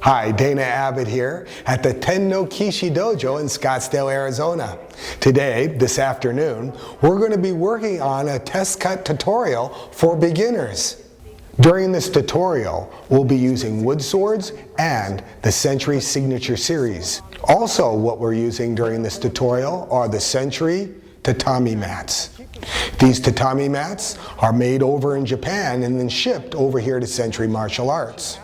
Hi, Dana Abbott here at the Tenno Kishi Dojo in Scottsdale, Arizona. Today, this afternoon, we're going to be working on a test cut tutorial for beginners. During this tutorial, we'll be using wood swords and the Century Signature Series. Also, what we're using during this tutorial are the Century Tatami Mats. These tatami mats are made over in Japan and then shipped over here to Century Martial Arts.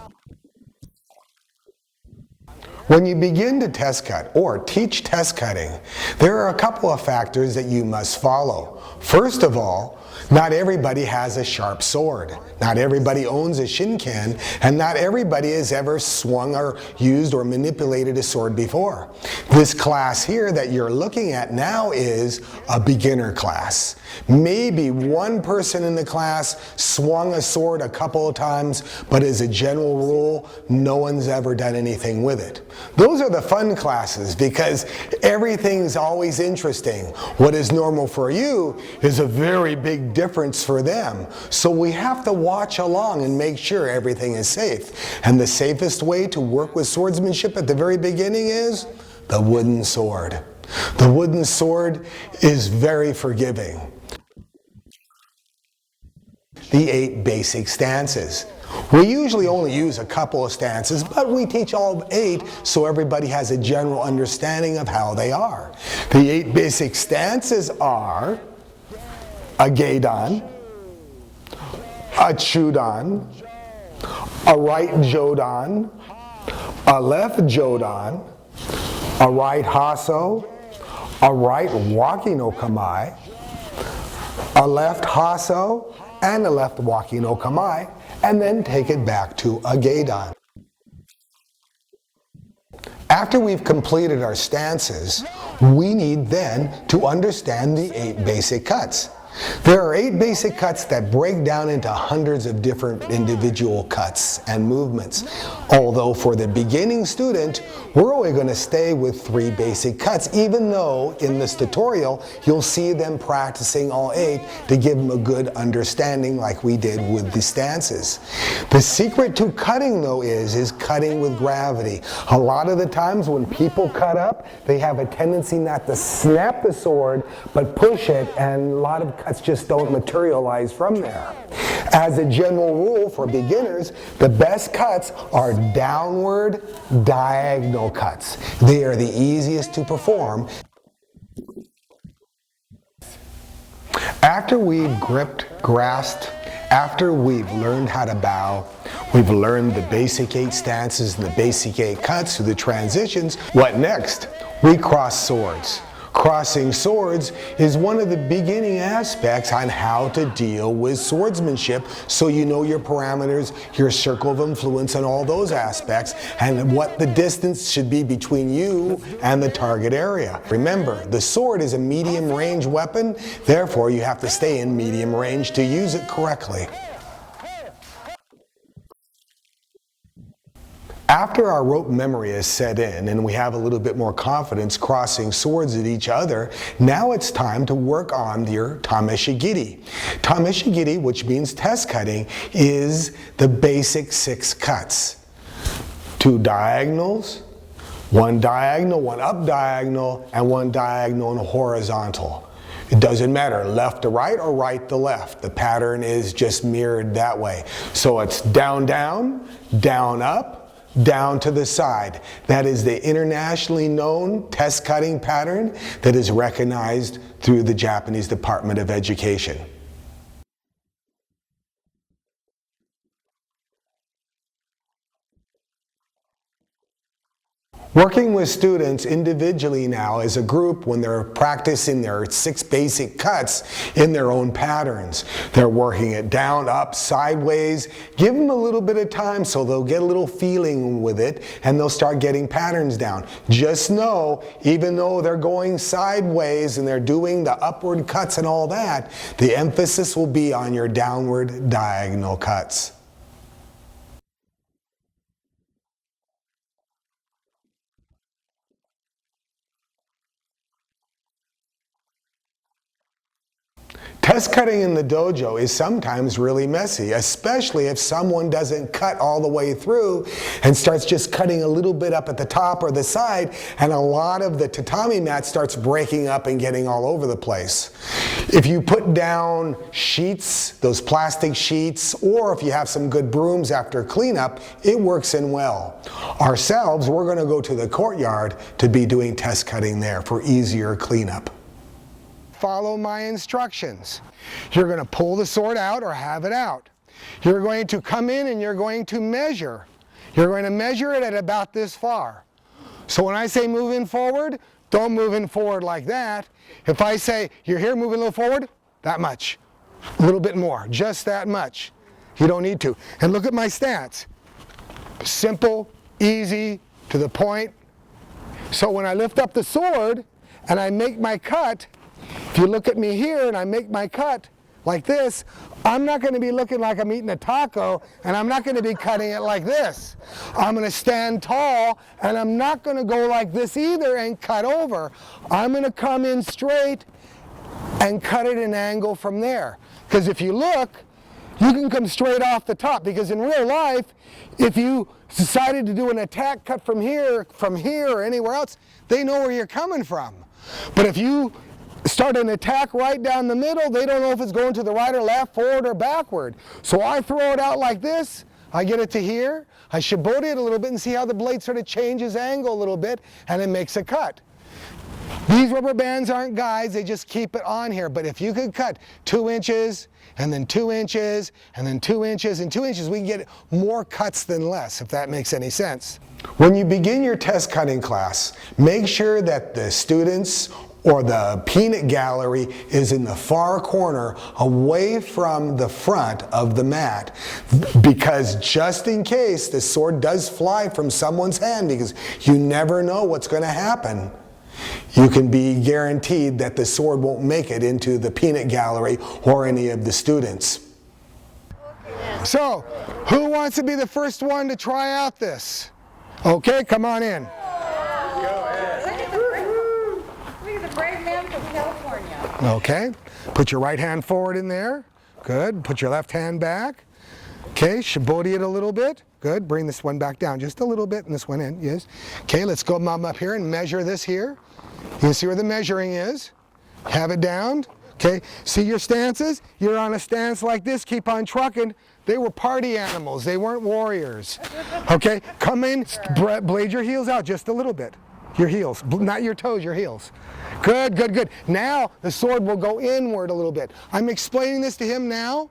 When you begin to test cut or teach test cutting, there are a couple of factors that you must follow. First of all, not everybody has a sharp sword. Not everybody owns a shinken, and not everybody has ever swung or used or manipulated a sword before. This class here that you're looking at now is a beginner class. Maybe one person in the class swung a sword a couple of times, but as a general rule, no one's ever done anything with it. Those are the fun classes because everything's always interesting. What is normal for you is a very big difference for them. So we have to watch along and make sure everything is safe. And the safest way to work with swordsmanship at the very beginning is the wooden sword. The wooden sword is very forgiving. The 8 basic stances. We usually only use a couple of stances, but we teach all 8 so everybody has a general understanding of how they are. The 8 basic stances are a geidan, a chudan, a right jodan, a left jodan, a right haso, a right waki no kamae, a left haso, and a left waki no kamae, and then take it back to a geidan. After we've completed our stances, we need then to understand the 8 basic cuts. There are 8 basic cuts that break down into hundreds of different individual cuts and movements. Although for the beginning student, we're only going to stay with 3 basic cuts, even though in this tutorial, you'll see them practicing all 8 to give them a good understanding like we did with the stances. The secret to cutting though is cutting with gravity. A lot of the times when people cut up, they have a tendency not to snap the sword, but push it, and a lot of cuts just don't materialize from there. As a general rule for beginners, the best cuts are downward diagonal cuts. They are the easiest to perform. After we've gripped, grasped, after we've learned how to bow, we've learned the basic 8 stances and the basic 8 cuts through the transitions, what next? We cross swords. Crossing swords is one of the beginning aspects on how to deal with swordsmanship, so you know your parameters, your circle of influence, and all those aspects, and what the distance should be between you and the target area. Remember, the sword is a medium range weapon, therefore you have to stay in medium range to use it correctly. After our rope memory is set in and we have a little bit more confidence crossing swords at each other, now it's time to work on your tameshigiri. Tameshigiri, which means test cutting, is the basic 6 cuts. 2 diagonals, 1 diagonal, 1 up diagonal, and 1 diagonal and horizontal. It doesn't matter, left to right or right to left. The pattern is just mirrored that way. So it's down, down, down, up, down to the side. That is the internationally known test cutting pattern that is recognized through the Japanese Department of Education. Working with students individually now as a group when they're practicing their 6 basic cuts in their own patterns. They're working it down, up, sideways. Give them a little bit of time so they'll get a little feeling with it and they'll start getting patterns down. Just know, even though they're going sideways and they're doing the upward cuts and all that, the emphasis will be on your downward diagonal cuts. Test cutting in the dojo is sometimes really messy, especially if someone doesn't cut all the way through and starts just cutting a little bit up at the top or the side, and a lot of the tatami mat starts breaking up and getting all over the place. If you put down sheets, those plastic sheets, or if you have some good brooms after cleanup, it works in well. Ourselves, we're going to go to the courtyard to be doing test cutting there for easier cleanup. Follow my instructions. You're going to pull the sword out or have it out. You're going to come in and you're going to measure. You're going to measure it at about this far. So when I say moving forward, don't move in forward like that. If I say you're here moving a little forward, that much. A little bit more, just that much. You don't need to. And look at my stats. Simple, easy, to the point. So when I lift up the sword and I make my cut, if you look at me here and I make my cut like this, I'm not going to be looking like I'm eating a taco, and I'm not going to be cutting it like this. I'm going to stand tall, and I'm not going to go like this either and cut over. I'm going to come in straight and cut at an angle from there. Because if you look, you can come straight off the top, because in real life, if you decided to do an attack cut from here, or anywhere else, they know where you're coming from. But if you start an attack right down the middle, they don't know if it's going to the right or left, forward or backward. So I throw it out like this, I get it to here, I shibori it a little bit and see how the blade sort of changes angle a little bit, and it makes a cut. These rubber bands aren't guides, they just keep it on here. But if you could cut 2 inches, and then 2 inches, and then 2 inches, and 2 inches, we can get more cuts than less, if that makes any sense. When you begin your test cutting class, make sure that the students or the peanut gallery is in the far corner away from the front of the mat, because just in case the sword does fly from someone's hand, because you never know what's going to happen, you can be guaranteed that the sword won't make it into the peanut gallery or any of the students. So, who wants to be the first one to try out this? Okay, come on in. Okay, put your right hand forward in there. Good. Put your left hand back. Okay, shibori it a little bit. Good. Bring this one back down just a little bit and this one in. Yes. Okay, let's go up here and measure this here. You can see where the measuring is. Have it down. Okay, see your stances? You're on a stance like this. Keep on trucking. They were party animals. They weren't warriors. Okay, come in, blade your heels out just a little bit. Your heels, not your toes, your heels. Good, good, good. Now the sword will go inward a little bit. I'm explaining this to him now,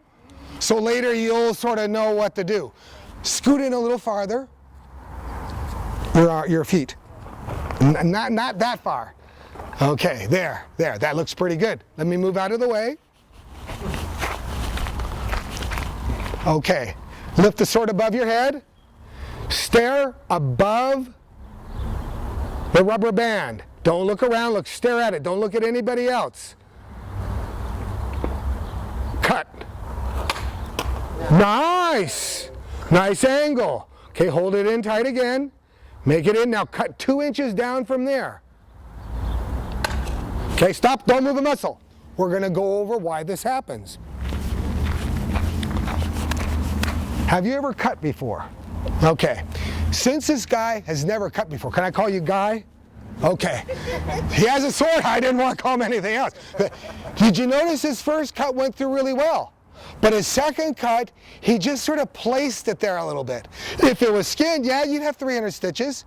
so later you'll sort of know what to do. Scoot in a little farther. Your feet. Not that far. Okay, there. That looks pretty good. Let me move out of the way. Okay, lift the sword above your head. Stare above the rubber band. Don't look around, stare at it. Don't look at anybody else. Cut. Nice. Nice angle. Okay, hold it in tight again. Make it in. Now cut 2 inches down from there. Okay, stop. Don't move a muscle. We're going to go over why this happens. Have you ever cut before? Okay. Since this guy has never cut before, can I call you Guy? Okay. He has a sword. I didn't want to call him anything else. Did you notice his first cut went through really well? But his second cut, he just sort of placed it there a little bit. If it was skinned, yeah, you'd have 300 stitches.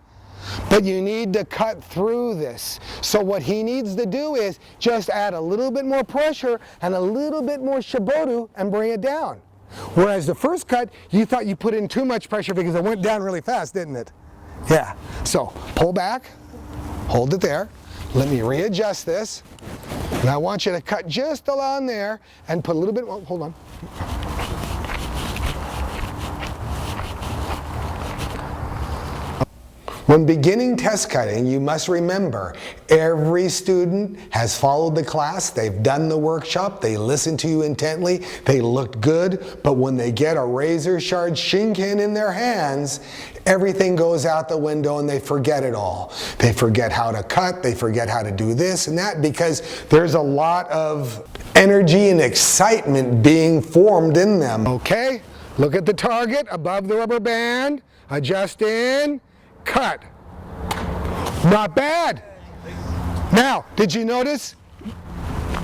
But you need to cut through this. So what he needs to do is just add a little bit more pressure and a little bit more shibori and bring it down. Whereas the first cut, you thought you put in too much pressure because it went down really fast, didn't it? Yeah. So pull back, hold it there. Let me readjust this. And I want you to cut just along there and put a little bit, oh, hold on. When beginning test cutting, you must remember every student has followed the class, they've done the workshop, they listened to you intently, they looked good, but when they get a razor-sharp Shihan in their hands, everything goes out the window and they forget it all. They forget how to cut, they forget how to do this and that, because there's a lot of energy and excitement being formed in them. Okay, look at the target above the rubber band, adjust in, cut. Not bad. Now, did you notice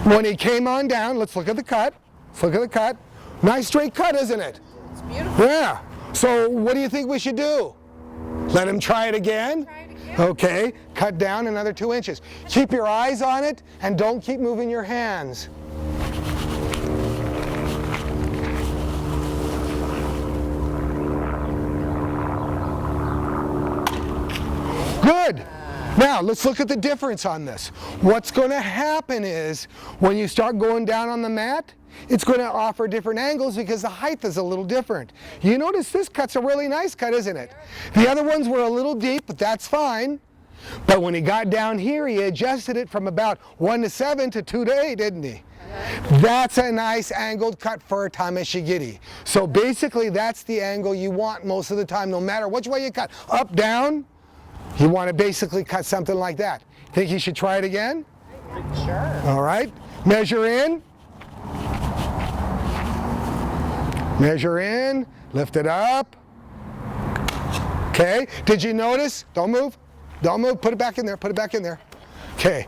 when he came on down? Let's look at the cut. Let's look at the cut. Nice straight cut, isn't it? It's beautiful. Yeah. So what do you think we should do? Let him try it again? Try it again. Okay. Cut down another 2 inches. Keep your eyes on it and don't keep moving your hands. Good. Now, let's look at the difference on this. What's going to happen is, when you start going down on the mat, it's going to offer different angles because the height is a little different. You notice this cut's a really nice cut, isn't it? The other ones were a little deep, but that's fine. But when he got down here, he adjusted it from about 1 to 7 to 2 to 8, didn't he? That's a nice angled cut for a tameshigiri. So basically, that's the angle you want most of the time, no matter which way you cut. Up, down. You want to basically cut something like that. Think you should try it again? Sure. All right. Measure in. Measure in. Lift it up. Okay. Did you notice? Don't move. Don't move. Put it back in there. Put it back in there. Okay.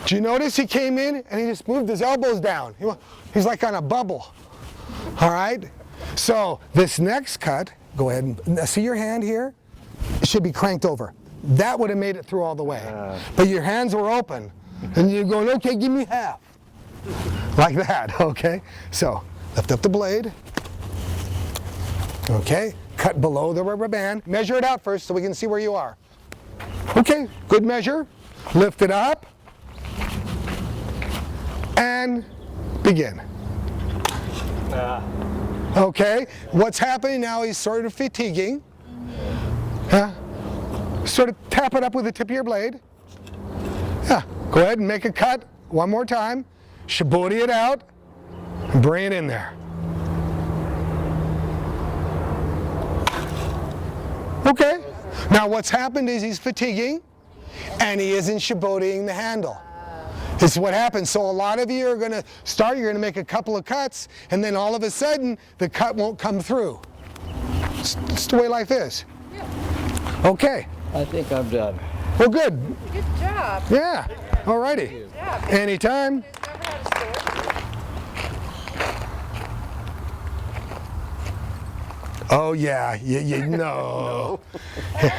Did you notice he came in and he just moved his elbows down? He's like on a bubble. All right. So this next cut, go ahead and see your hand here. It should be cranked over. That would have made it through all the way. But your hands were open. And you're going, okay, give me half. Like that, okay? So, lift up the blade. Okay, cut below the rubber band. Measure it out first so we can see where you are. Okay, good measure. Lift it up. And begin. Okay, what's happening now, he's sort of fatiguing. Sort of tap it up with the tip of your blade. Yeah, go ahead and make a cut one more time. Shibori it out and bring it in there. Okay, now what's happened is he's fatiguing and he isn't shiboriing the handle. This is what happens. So a lot of you are going to start, you're going to make a couple of cuts, and then all of a sudden the cut won't come through. It's the way life is. Okay. I think I'm done. Well, good. Good job. Yeah. All righty. Good job. Anytime. Oh, yeah. You know. It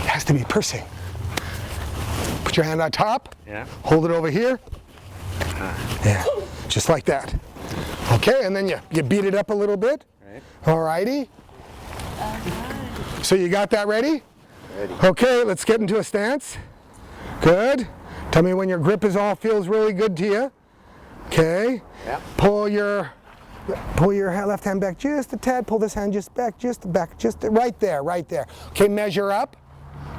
has to be pursing. Put your hand on top. Yeah. Hold it over here. Yeah. Just like that. Okay, and then you beat it up a little bit. Right. All righty. So you got that ready? Ready. Okay, let's get into a stance. Good. Tell me when your grip feels really good to you. Okay. Yep. Pull your left hand back just a tad. Pull this hand just back, just right there, right there. Okay, measure up.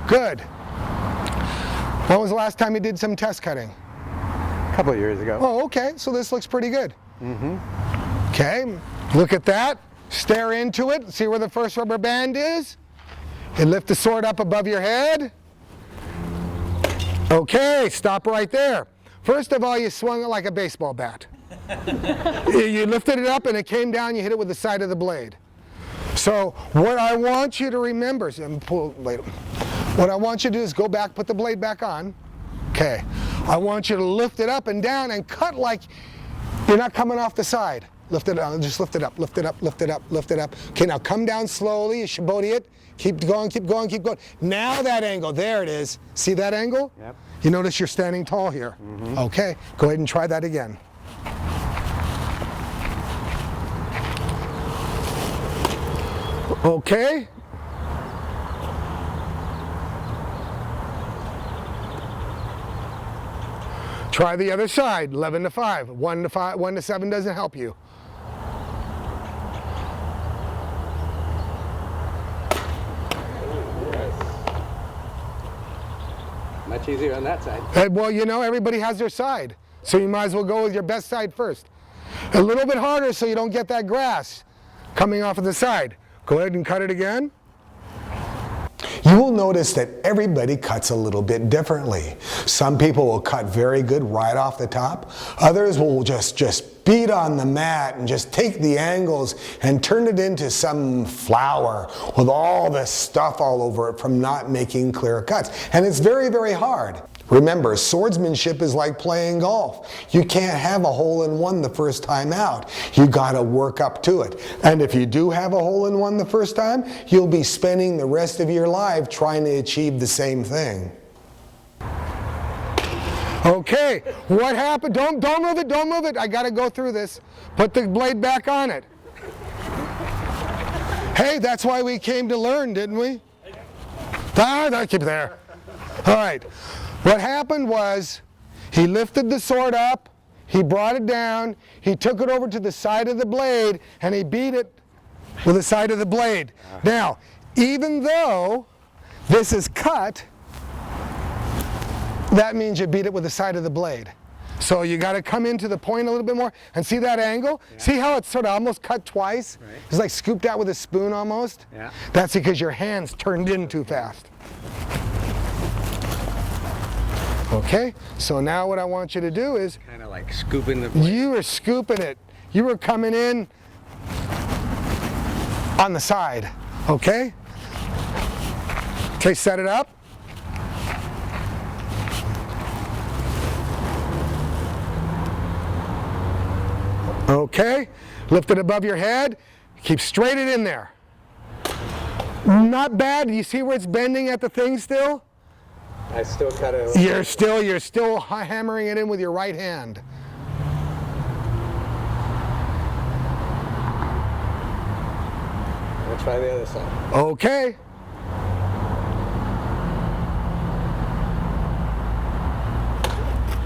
Good. When was the last time you did some test cutting? A couple of years ago. Oh, okay. So this looks pretty good. Mm-hmm. Okay. Look at that. Stare into it. See where the first rubber band is. And lift the sword up above your head. Okay, stop right there. First of all, you swung it like a baseball bat. You lifted it up and it came down, you hit it with the side of the blade. So what I want you to remember, what I want you to do is go back, put the blade back on. Okay, I want you to lift it up and down and cut like you're not coming off the side. Lift it up, just lift it up, lift it up, lift it up, lift it up. Okay, now come down slowly, you shibori it. Keep going, keep going, keep going. Now that angle, there it is. See that angle? Yep. You notice you're standing tall here. Mm-hmm. Okay, go ahead and try that again. Okay. Try the other side, 11 to 5. 1 to 5, 1 to 7 doesn't help you. Much easier on that side. Well, you know, everybody has their side. So you might as well go with your best side first. A little bit harder so you don't get that grass coming off of the side. Go ahead and cut it again. You will notice that everybody cuts a little bit differently. Some people will cut very good right off the top. Others will just beat on the mat and just take the angles and turn it into some flower with all this stuff all over it from not making clear cuts. And it's very, very hard. Remember, swordsmanship is like playing golf. You can't have a hole-in-one the first time out. You got to work up to it. And if you do have a hole-in-one the first time, you'll be spending the rest of your life trying to achieve the same thing. Okay, what happened? Don't move it, don't move it. I got to go through this. Put the blade back on it. Hey, that's why we came to learn, didn't we? Keep it there. All right. What happened was he lifted the sword up, he brought it down, he took it over to the side of the blade, and he beat it with the side of the blade. Now, even though this is cut, that means you beat it with the side of the blade. So you got to come into the point a little bit more and see that angle? Yeah. See how it's sort of almost cut twice? Right. It's like scooped out with a spoon almost? Yeah. That's because your hands turned in too fast. Okay, so now what I want you to do is kind of like scooping the blade. You were scooping it. You were coming in on the side, okay? Okay, set it up. Okay, lift it above your head. Keep straight it in there. Not bad. You see where it's bending at the thing still? I still cut it. You're still hammering it in with your right hand. I'll try the other side. Okay.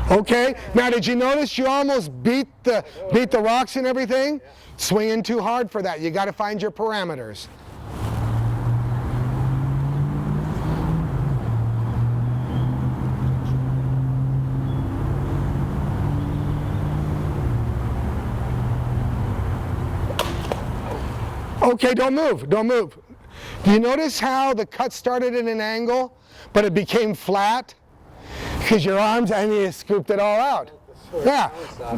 Okay. Now, did you notice you almost beat the rocks and everything? Swinging too hard for that. You got to find your parameters. Okay, don't move, don't move. Do you notice how the cut started at an angle, but it became flat? Because your arms, and you scooped it all out. Yeah,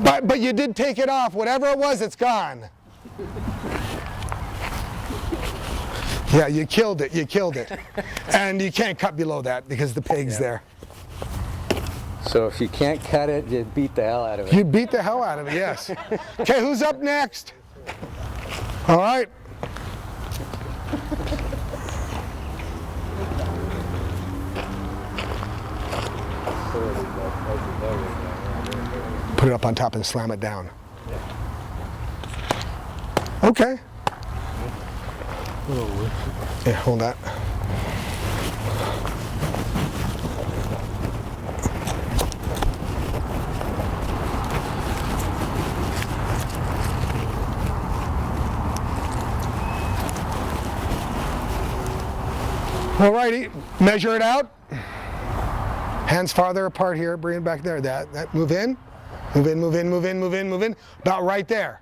but you did take it off. Whatever it was, it's gone. Yeah, you killed it, you killed it. And you can't cut below that because the peg's there. So if you can't cut it, you beat the hell out of it. You beat the hell out of it, yes. Okay, who's up next? All right. Put it up on top and slam it down. Okay. Yeah, hold that. Alrighty, measure it out. Hands farther apart here, bring it back there. That move in. Move in, move in, move in, move in, move in. About right there.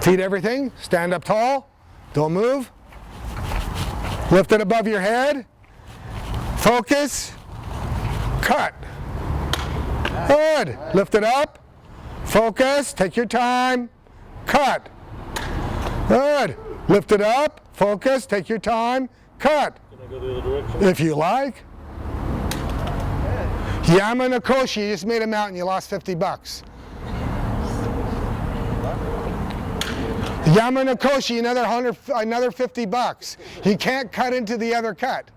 Feet everything, stand up tall. Don't move. Lift it above your head. Focus. Cut. Good. Lift it up. Focus. Take your time. Cut. Good. Lift it up. Focus. Take your time. Cut. Can I go the other direction? If you like. Yamanakoshi, you just made a mountain, you lost $50. Yamanakoshi, another $50. You can't cut into the other cut.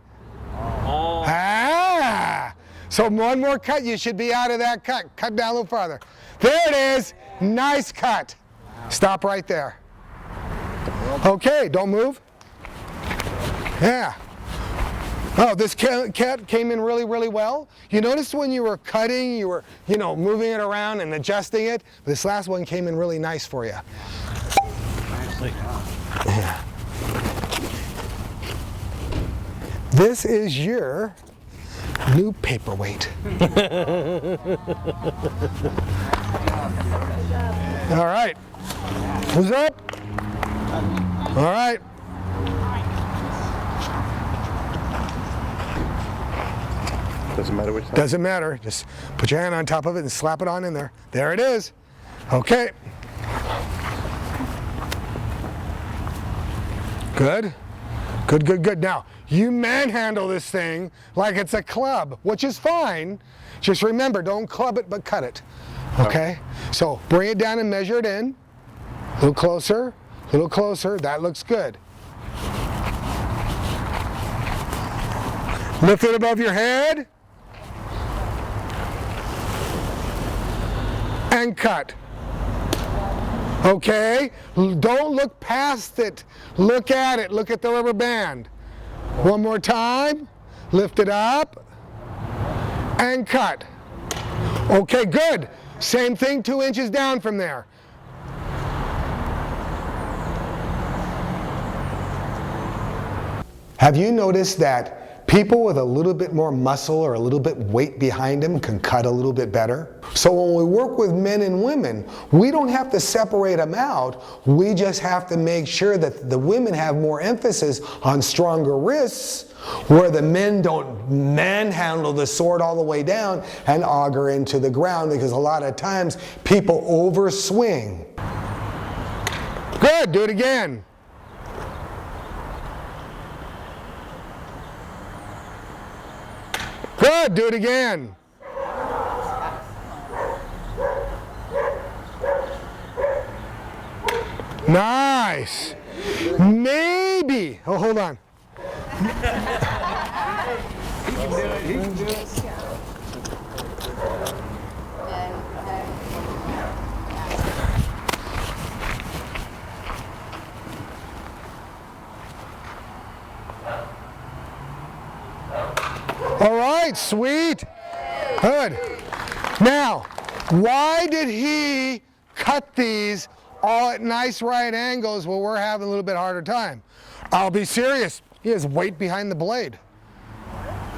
So one more cut, you should be out of that cut. Cut down a little farther. There it is. Nice cut. Stop right there. Okay, don't move. Yeah. Oh, this cat came in really, really well. You noticed when you were cutting, you were, moving it around and adjusting it. This last one came in really nice for you. Yeah. This is your New paperweight. All right. Who's up? All right. Doesn't matter which side. Doesn't matter. Just put your hand on top of it and slap it on in there. There it is. Okay. Good. Good, good, good. Now, you manhandle this thing like it's a club, which is fine. Just remember, don't club it, but cut it. Okay? So bring it down and measure it in. A little closer, a little closer. That looks good. Lift it above your head. And cut. Okay? Don't look past it. Look at it. Look at the rubber band. One more time. Lift it up. And cut. Okay, good. Same thing 2 inches down from there. Have you noticed that people with a little bit more muscle or a little bit weight behind them can cut a little bit better? So when we work with men and women, we don't have to separate them out. We just have to make sure that the women have more emphasis on stronger wrists, where the men don't manhandle the sword all the way down and auger into the ground, because a lot of times people overswing. Good, do it again. Good, do it again. Nice. Maybe. Oh, hold on. He can do it. All right, sweet. Good. Now, why did he cut these all at nice right angles while we're having a little bit harder time? I'll be serious. He has weight behind the blade.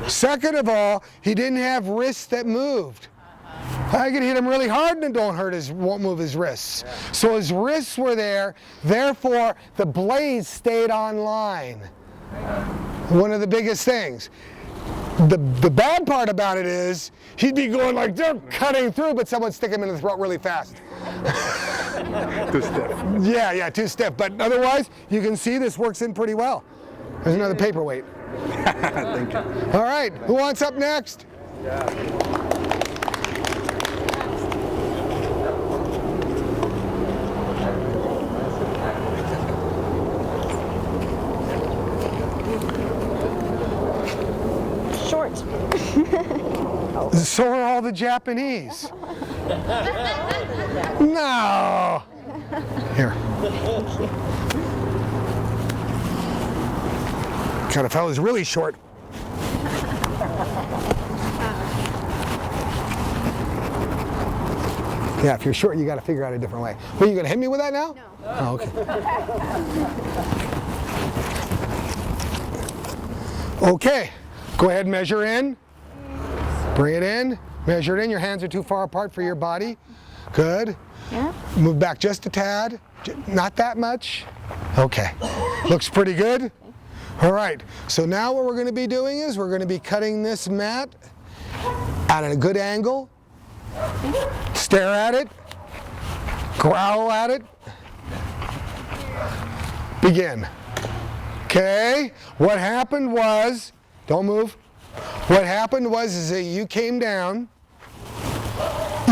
Second of all, he didn't have wrists that moved. I could hit him really hard and it won't move his wrists. So his wrists were there, therefore the blade stayed on line. One of the biggest things. The bad part about it is he'd be going like they're cutting through, but someone stick him in the throat really fast. Too stiff. Yeah, too stiff. But otherwise, you can see this works in pretty well. There's another paperweight. Thank you. All right, who wants up next? Short. So are all the Japanese. No. Here. Kind of fella's really short. Yeah, if you're short, you got to figure out a different way. Are you going to hit me with that now? No. Oh, okay. Okay. Go ahead and measure in. Bring it in. Measure it in. Your hands are too far apart for your body. Good. Yeah. Move back just a tad. Not that much. Okay. Looks pretty good. All right. So now what we're going to be doing is we're going to be cutting this mat at a good angle. Stare at it. Growl at it. Begin. Okay. What happened was, don't move. What happened was is that you came down.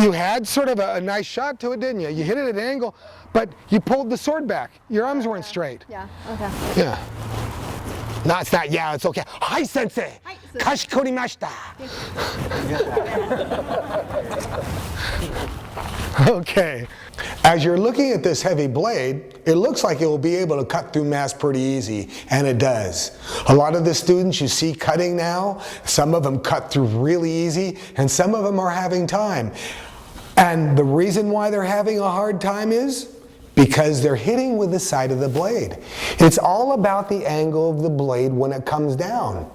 You had sort of a nice shot to it, didn't you? You hit it at an angle, but you pulled the sword back. Your arms weren't straight. Yeah, okay. Yeah. No, it's not. Yeah, it's okay. Hi, sensei. Hi, sensei. Kashikorimashita. Okay. As you're looking at this heavy blade, it looks like it will be able to cut through mass pretty easy, and it does. A lot of the students you see cutting now, some of them cut through really easy, and some of them are having time. And the reason why they're having a hard time is because they're hitting with the side of the blade. It's all about the angle of the blade when it comes down.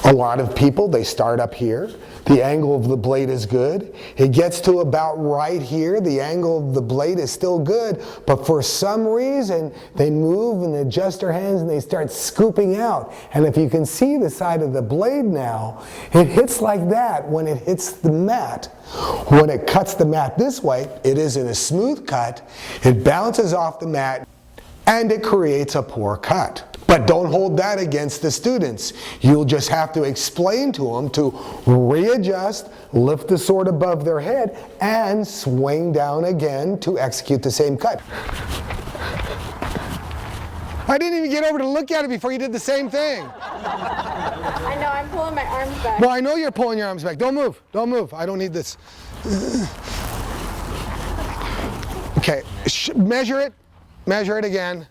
A lot of people, they start up here. The angle of the blade is good. It gets to about right here. The angle of the blade is still good, but for some reason, they move and adjust their hands and they start scooping out. And if you can see the side of the blade now, it hits like that when it hits the mat. When it cuts the mat this way, it isn't a smooth cut. It bounces off the mat and it creates a poor cut. But don't hold that against the students. You'll just have to explain to them to readjust, lift the sword above their head, and swing down again to execute the same cut. I didn't even get over to look at it before you did the same thing. I know, I'm pulling my arms back. Well, I know you're pulling your arms back. Don't move. Don't move. I don't need this. Okay, measure it. Measure it again.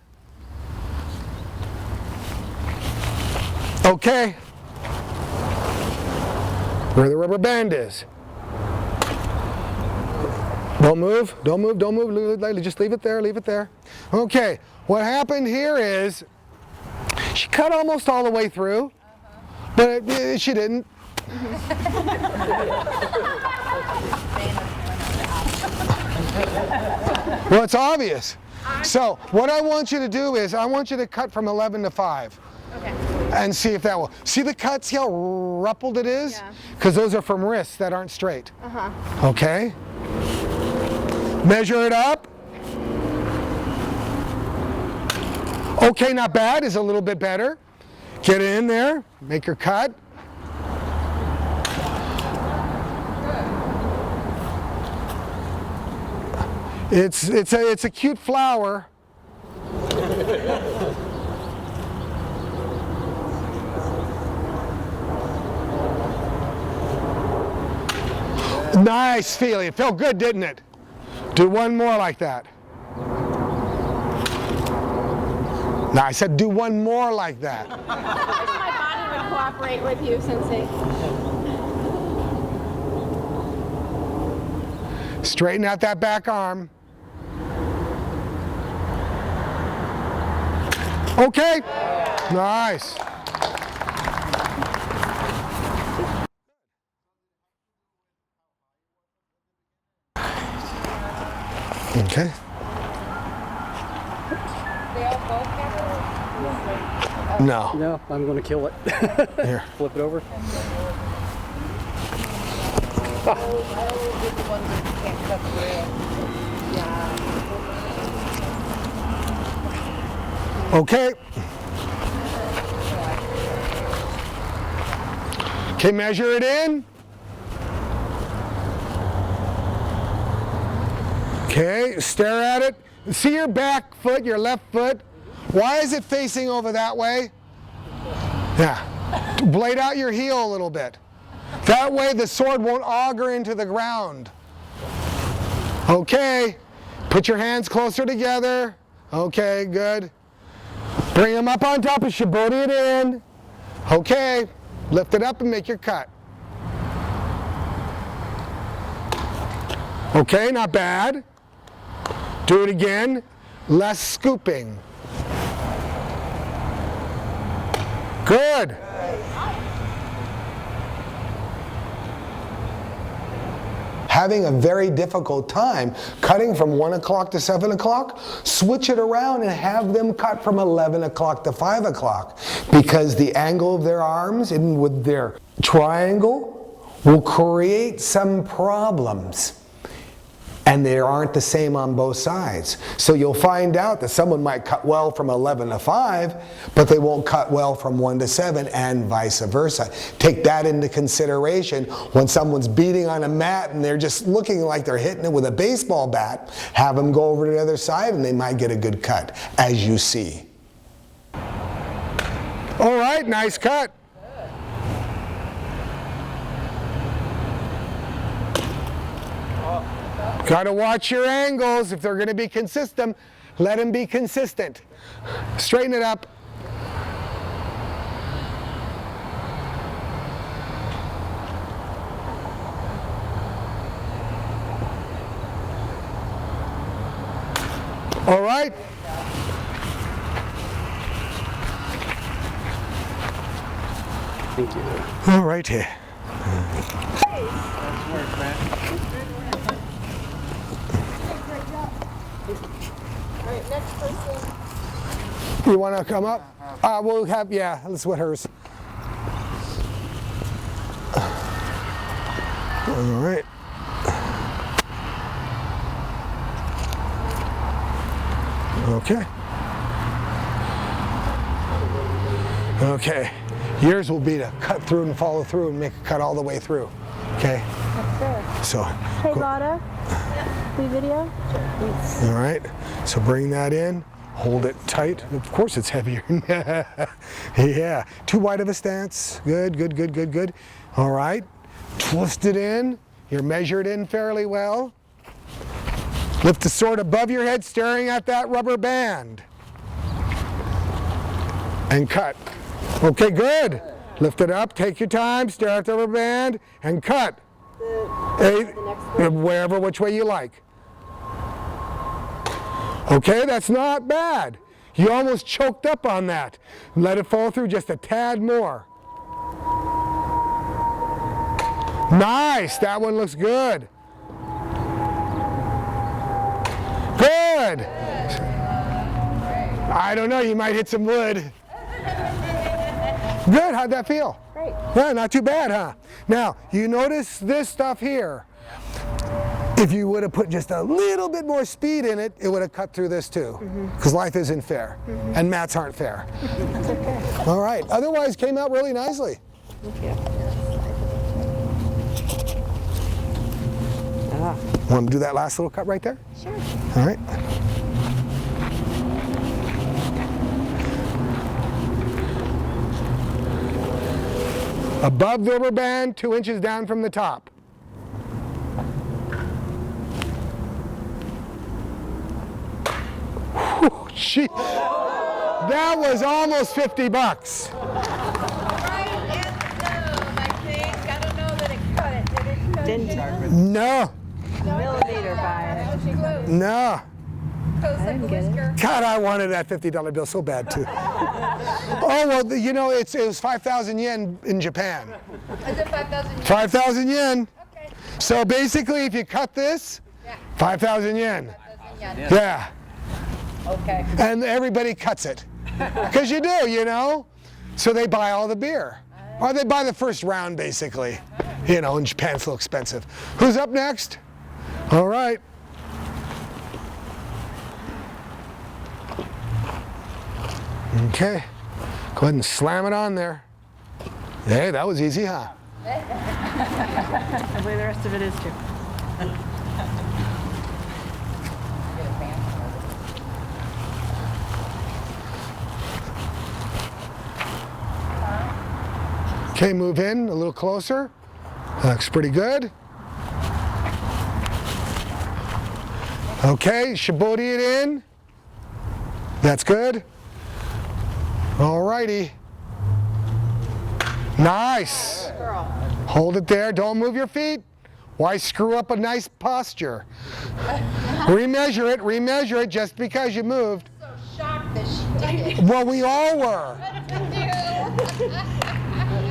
Okay. Where the rubber band is. Don't move, don't move, don't move. Just leave it there, leave it there. Okay, what happened here is she cut almost all the way through, but she didn't. Well, it's obvious. So what I want you to do is I want you to cut from 11 to 5. Okay. And see if that will. See the cut? See how ruffled it is? Yeah. Because those are from wrists that aren't straight. Uh-huh. Okay? Measure it up. Okay, not bad. Is a little bit better. Get it in there. Make your cut. It's a cute flower. Nice feeling. It felt good, didn't it? Do one more like that. No, I said do one more like that. I wish my body would cooperate with you, Sensei. Straighten out that back arm. Okay. Nice. Okay. They all both got it? No. No, I'm going to kill it. Here. Flip it over. Okay. Okay, measure it in. Okay, stare at it. See your back foot, your left foot. Why is it facing over that way? Yeah. Blade out your heel a little bit. That way the sword won't auger into the ground. Okay. Put your hands closer together. Okay, good. Bring them up on top and shibori it in. Okay. Lift it up and make your cut. Okay, not bad. Do it again. Less scooping. Good. Having a very difficult time cutting from 1 o'clock to 7 o'clock, switch it around and have them cut from 11 o'clock to 5 o'clock, because the angle of their arms and with their triangle will create some problems. And they aren't the same on both sides. So you'll find out that someone might cut well from 11 to 5, but they won't cut well from 1 to 7, and vice versa. Take that into consideration when someone's beating on a mat and they're just looking like they're hitting it with a baseball bat. Have them go over to the other side and they might get a good cut, as you see. All right, nice cut. Got to watch your angles. If they're going to be consistent, let them be consistent. Straighten it up. All right? Thank you. All right here. Alright, next person. You want to come up? We'll have, yeah, let's what hers. All right. Okay. Okay. Yours will be to cut through and follow through and make a cut all the way through. Okay? That's good. So, Hey, Lotta. We video? Yes. all right. So bring that in. Hold it tight. Of course it's heavier. Yeah. Too wide of a stance. Good, good, good, good, good. All right. Twist it in. You're measured in fairly well. Lift the sword above your head, staring at that rubber band. And cut. Okay, good. Lift it up, take your time, stare at the rubber band, and cut. Wherever, which way you like. Okay, that's not bad. You almost choked up on that. Let it fall through just a tad more. Nice, that one looks good. Good. I don't know, you might hit some wood. Good, how'd that feel? Great. Yeah, not too bad, huh? Now, you notice this stuff here. If you would have put just a little bit more speed in it, it would have cut through this too. Because life isn't fair, and mats aren't fair. It's okay. All right, otherwise came out really nicely. Thank you. Want to do that last little cut right there? Sure. All right. Above the rubber band, 2 inches down from the top. Whew, gee. That was almost 50 bucks. Right in the nose, I think. I don't know that it cut it. Did it cut Didn't it? No, millimeter by it. She close. no. Close like a didn't get it. whisker. God, I wanted that $50 bill so bad too. Oh, well, you know, it was 5,000 yen in Japan. Is it 5,000? 5,000 yen. Okay. So basically, if you cut this, Yeah. 5,000 yen. 5,000 yen. Yeah. Okay. And everybody cuts it. Because you do, you know? So they buy all the beer. Or they buy the first round, basically. You know, in Japan, it's a little expensive. Who's up next? All right. Okay. Go ahead and slam it on there. Hey, that was easy, huh? The way the rest of it is too. Okay, move in a little closer. Looks pretty good. Okay, shibori it in. That's good. All righty. Nice. Hold it there. Don't move your feet. Why screw up a nice posture? Remeasure it just because you moved. So shocked that she did it. Well, we all were.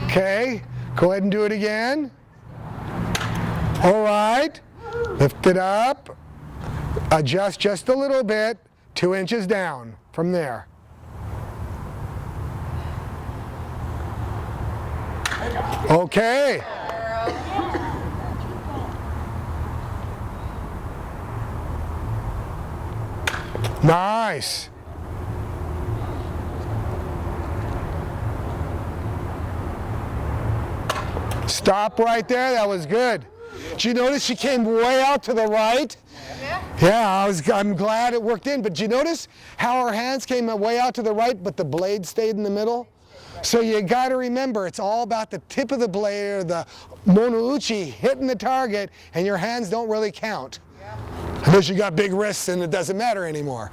Okay, go ahead and do it again. All right, lift it up. Adjust just a little bit, 2 inches down from there. Okay. Nice. Stop right there, that was good. Did you notice she came way out to the right? Yeah, I'm glad it worked in, but did you notice how her hands came way out to the right, but the blade stayed in the middle? So you got to remember, it's all about the tip of the blade or the monouchi hitting the target, and your hands don't really count. Unless you got big wrists and it doesn't matter anymore.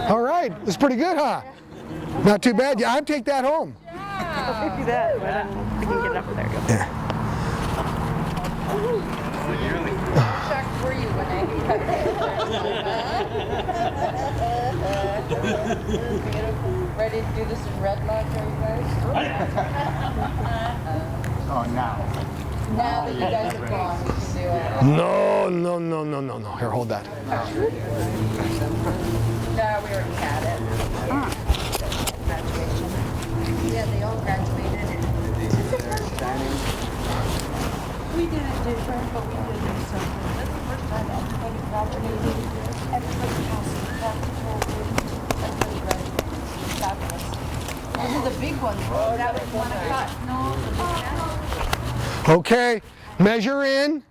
All right, it's pretty good, huh? Not too bad. Yeah, I'd take that home. Do that, but I don't think we can get it up there. Go. Yeah. Shocked were you when I cut it? Ready to do this in red lock, are you guys? Oh, now. Now that you guys are gone, we can do it. No, no, no, no, no, no. Here, hold that. No, we already had it. Graduation. Yeah, they all graduated. We did it different, but we did it something. That's the first time everybody graduated. Everybody passed the practical. Everybody graduated. Fabulous. Those are the big ones. That was one I got. No, the big one. Okay, measure in.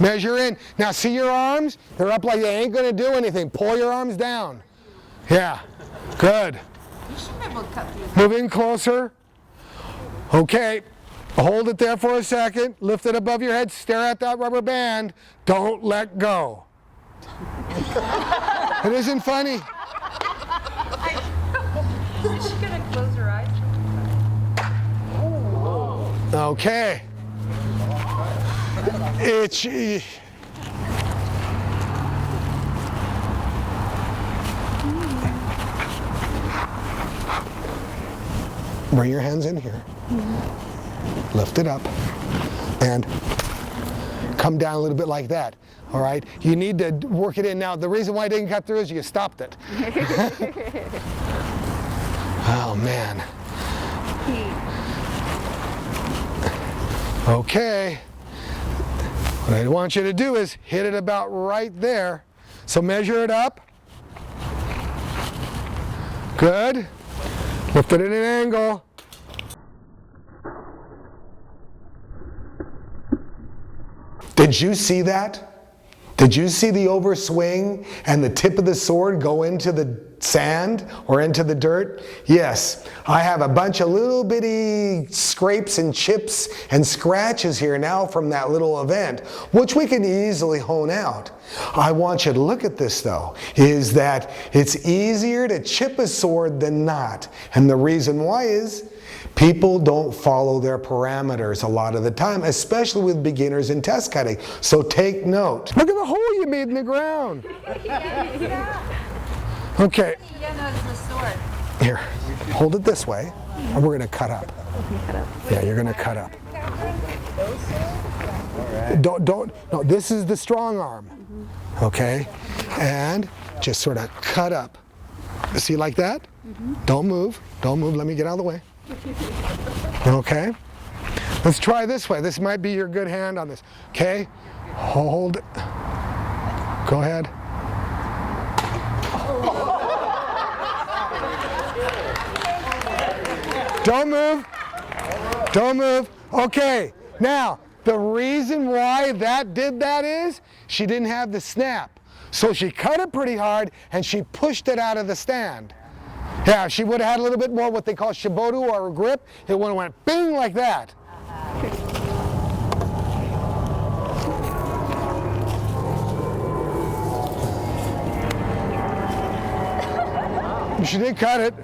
Measure in. Now see your arms? They're up like they ain't gonna do anything. Pull your arms down. Yeah, good. You should be able to cut these. Move in closer. Okay, hold it there for a second. Lift it above your head. Stare at that rubber band. Don't let go. It isn't funny. Is she gonna close her eyes? Okay. It's bring your hands in here. Lift it up and come down a little bit like that. All right. You need to work it in. Now the reason why it didn't cut through is you stopped it. Oh man. Okay. What I want you to do is hit it about right there. So measure it up. Good. Lift it at an angle. Did you see that? Did you see the overswing and the tip of the sword go into the sand or into the dirt? Yes, I have a bunch of little bitty scrapes and chips and scratches here now from that little event, which we can easily hone out. I want you to look at this though, is that it's easier to chip a sword than not. And the reason why is people don't follow their parameters a lot of the time, especially with beginners in test cutting. So take note. Look at the hole you made in the ground. Okay. Yeah, no, it's the sword. Here, hold it this way, and we're going to cut up. Yeah, you're going to cut up. No, this is the strong arm. Okay? And just sort of cut up. See, like that? Don't move. Don't move. Let me get out of the way. Okay? Let's try this way. This might be your good hand on this. Okay? Hold it. Go ahead. Don't move. Don't move. Okay. Now, the reason why that did that is she didn't have the snap. So she cut it pretty hard and she pushed it out of the stand. Yeah, she would have had a little bit more what they call shibodu or a grip. It would have went bing like that. She did cut it.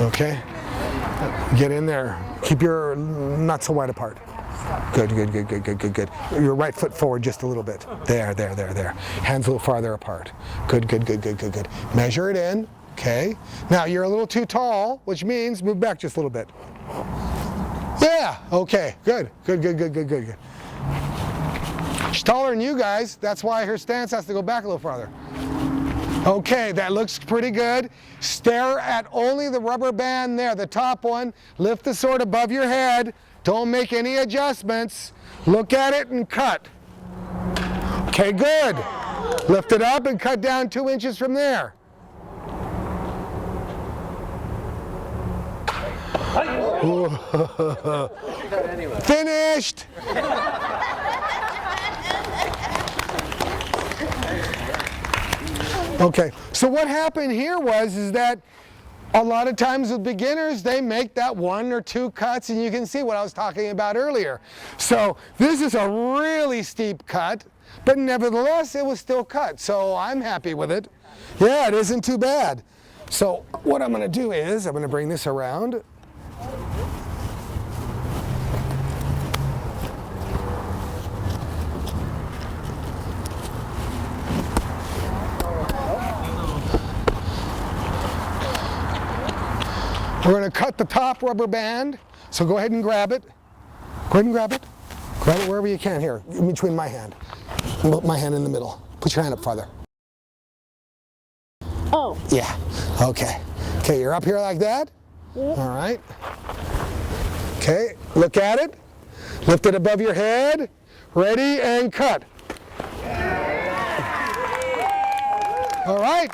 Okay. Get in there. Keep your not so wide apart. Good, good, good, good, good, good, good. Your right foot forward just a little bit. There, there, there, there. Hands a little farther apart. Good, good, good, good, good, good. Measure it in. Okay. Now you're a little too tall, which means move back just a little bit. Yeah. Okay. Good. Good, good, good, good, good, good. She's taller than you guys. That's why her stance has to go back a little farther. Okay, that looks pretty good. Stare at only the rubber band there, the top one. Lift the sword above your head. Don't make any adjustments. Look at it and cut. Okay, good. Lift it up and cut down 2 inches from there. Finished. Okay, so what happened here is that a lot of times with beginners, they make that 1 or 2 cuts, and you can see what I was talking about earlier. So this is a really steep cut, but nevertheless, it was still cut. So I'm happy with it. Yeah, it isn't too bad. So what I'm going to do is I'm going to bring this around. We're going to cut the top rubber band, so go ahead and grab it. Go ahead and grab it. Grab it wherever you can here, in between my hand. My hand in the middle. Put your hand up farther. Oh. Yeah, okay. Okay, you're up here like that. All right. Okay, look at it. Lift it above your head. Ready, and cut. All right.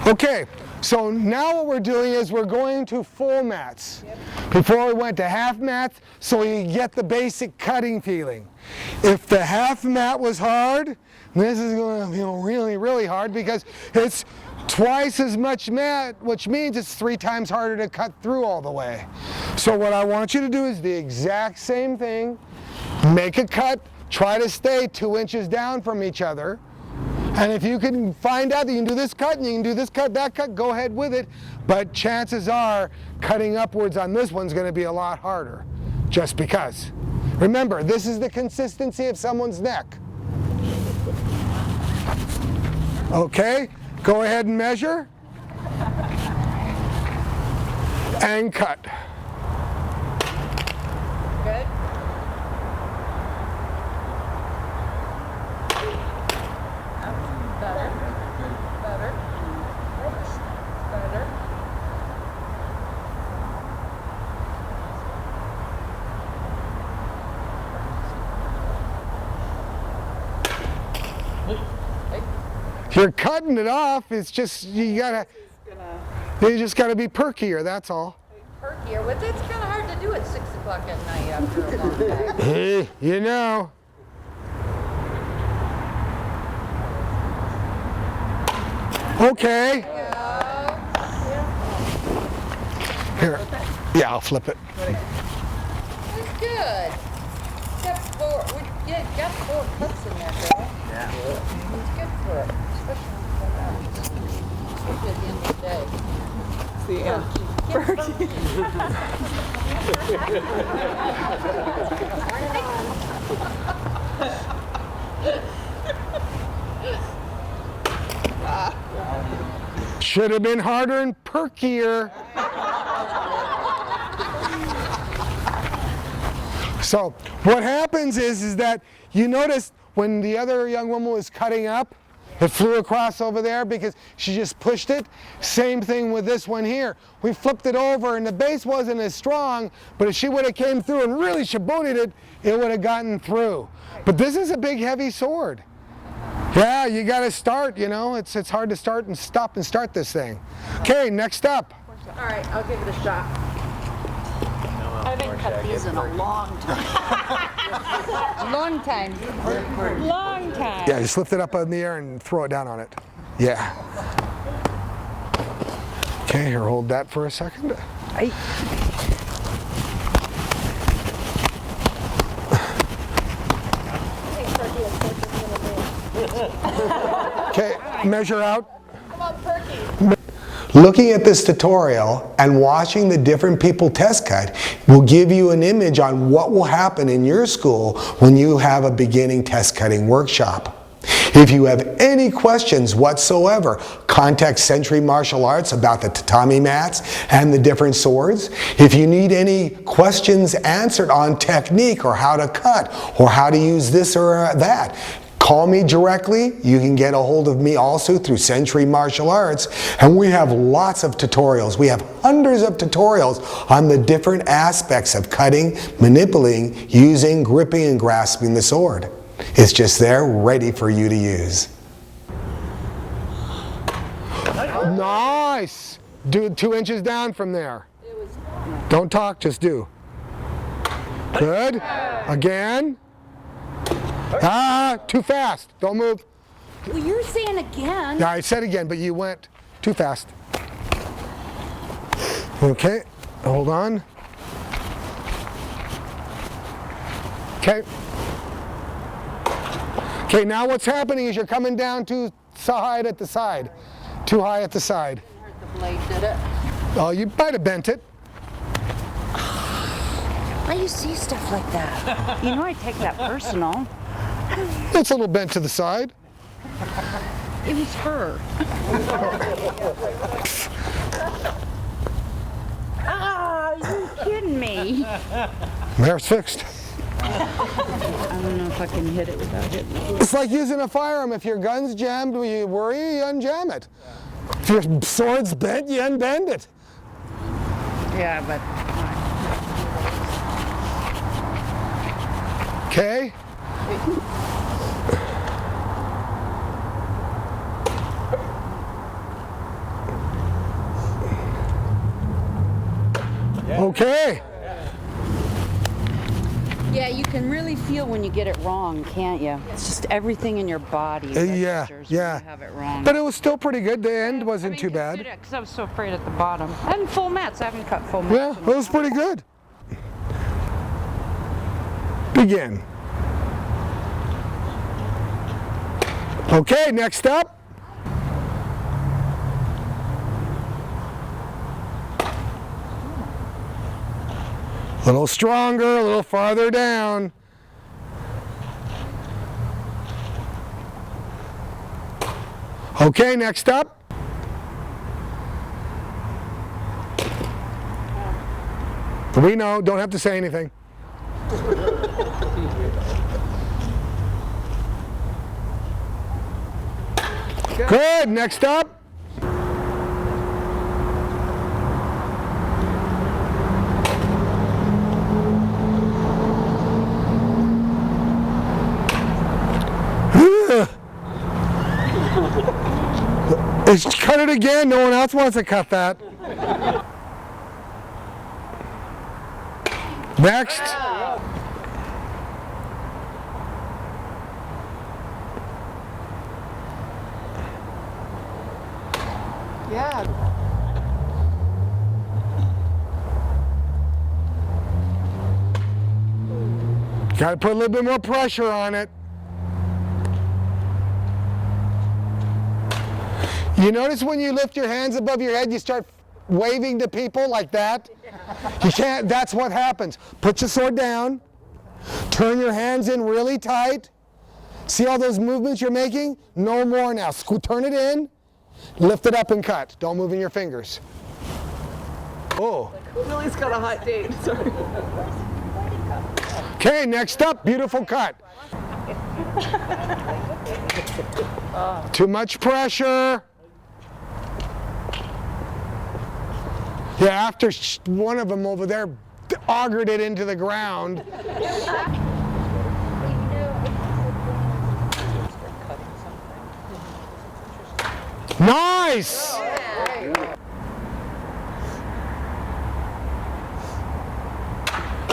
Okay, so now what we're doing is we're going to full mats. Before we went to half mats, so you get the basic cutting feeling. If the half mat was hard, this is going to feel really, really hard because it's twice as much mat, which means it's 3 times harder to cut through all the way. So what I want you to do is the exact same thing. Make a cut, try to stay 2 inches down from each other. And if you can find out that you can do this cut and you can do this cut, that cut, go ahead with it. But chances are cutting upwards on this one's going to be a lot harder, just because. Remember, this is the consistency of someone's neck. Okay, go ahead and measure. And cut. Good. Better. Better. Better. You're cutting it off. It's just you just gotta be perkier. That's all. Perkier. Well, it's kind of hard to do at 6 o'clock at night after a long day. Hey, you know. Okay. Here. Yeah, I'll flip it. That's good. Got 4 cuts in there, girl. Yeah. It's good for it, especially at the end of the day. Should have been harder and perkier. So what happens is that you notice when the other young woman was cutting up, it flew across over there because she just pushed it. Same thing with this one here. We flipped it over and the base wasn't as strong, but if she would have came through and really shabooted it, it would have gotten through. But this is a big heavy sword. Yeah, you got to start, you know. It's hard to start and stop and start this thing. Okay, next up. All right, I'll give it a shot. I haven't cut these in a long time. Long time. Long time. Yeah, just lift it up in the air and throw it down on it. Yeah. Okay, here, hold that for a second. Okay, measure out. Come on, Perky. Looking at this tutorial and watching the different people test cut will give you an image on what will happen in your school when you have a beginning test cutting workshop. If you have any questions whatsoever, contact Century Martial Arts about the tatami mats and the different swords. If you need any questions answered on technique or how to cut or how to use this or that, call me directly. You can get a hold of me also through Century Martial Arts, and we have lots of tutorials. We have hundreds of tutorials on the different aspects of cutting, manipulating, using, gripping, and grasping the sword. It's just there, ready for you to use. Nice! Do 2 inches down from there. Don't talk, just do. Good. Again. Ah, too fast. Don't move. Well, you're saying again. Yeah, I said again, but you went too fast. Okay, hold on. Okay. Okay, now what's happening is you're coming down too high at the side. Too high at the side. The blade did it. Oh, you might have bent it. Why do you see stuff like that? You know I take that personal. It's a little bent to the side. It was her. Ah, you kidding me? There's fixed. I don't know if I can hit it without hitting it. It's like using a firearm. If your gun's jammed, you worry, you unjam it. If your sword's bent, you unbend it. Yeah, but Okay? Okay. yeah, you can really feel when you get it wrong, can't you? It's just everything in your body Yeah, registers when yeah. you have it wrong. But it was still pretty good. The end wasn't too bad. Because I was so afraid at the bottom. And full mats. I haven't cut full mats. Yeah, it was pretty good. Begin. Okay, next up. A little stronger, a little farther down. Okay, next up. We know, don't have to say anything. Good, next up. Cut it again, no one else wants to cut that. Next. Yeah. Got to put a little bit more pressure on it. You notice when you lift your hands above your head, you start waving to people like that? You can't, that's what happens. Put your sword down, turn your hands in really tight. See all those movements you're making? No more now. Turn it in, lift it up and cut. Don't move in your fingers. Oh. Willie's got a hot date. Sorry. Okay, next up, beautiful cut. Too much pressure. Yeah, after one of them over there augured it into the ground. Nice!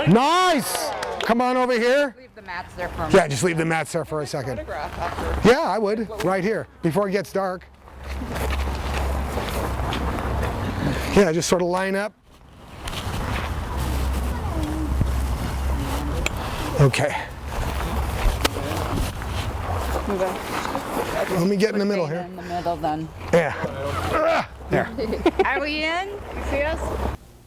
Nice! Come on over here. Leave the mats there for a minute. Yeah, just leave the mats there for a second. Yeah, I would. Right here, before it gets dark. Yeah, just sort of line up. Okay. Let me get in the middle here. In the middle then. Yeah. There. Are we in? You see us?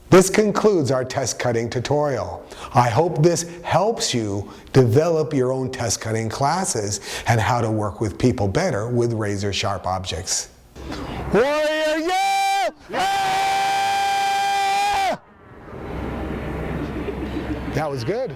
This concludes our test cutting tutorial. I hope this helps you develop your own test cutting classes and how to work with people better with razor sharp objects. Warrior, yeah! Ah! That was good.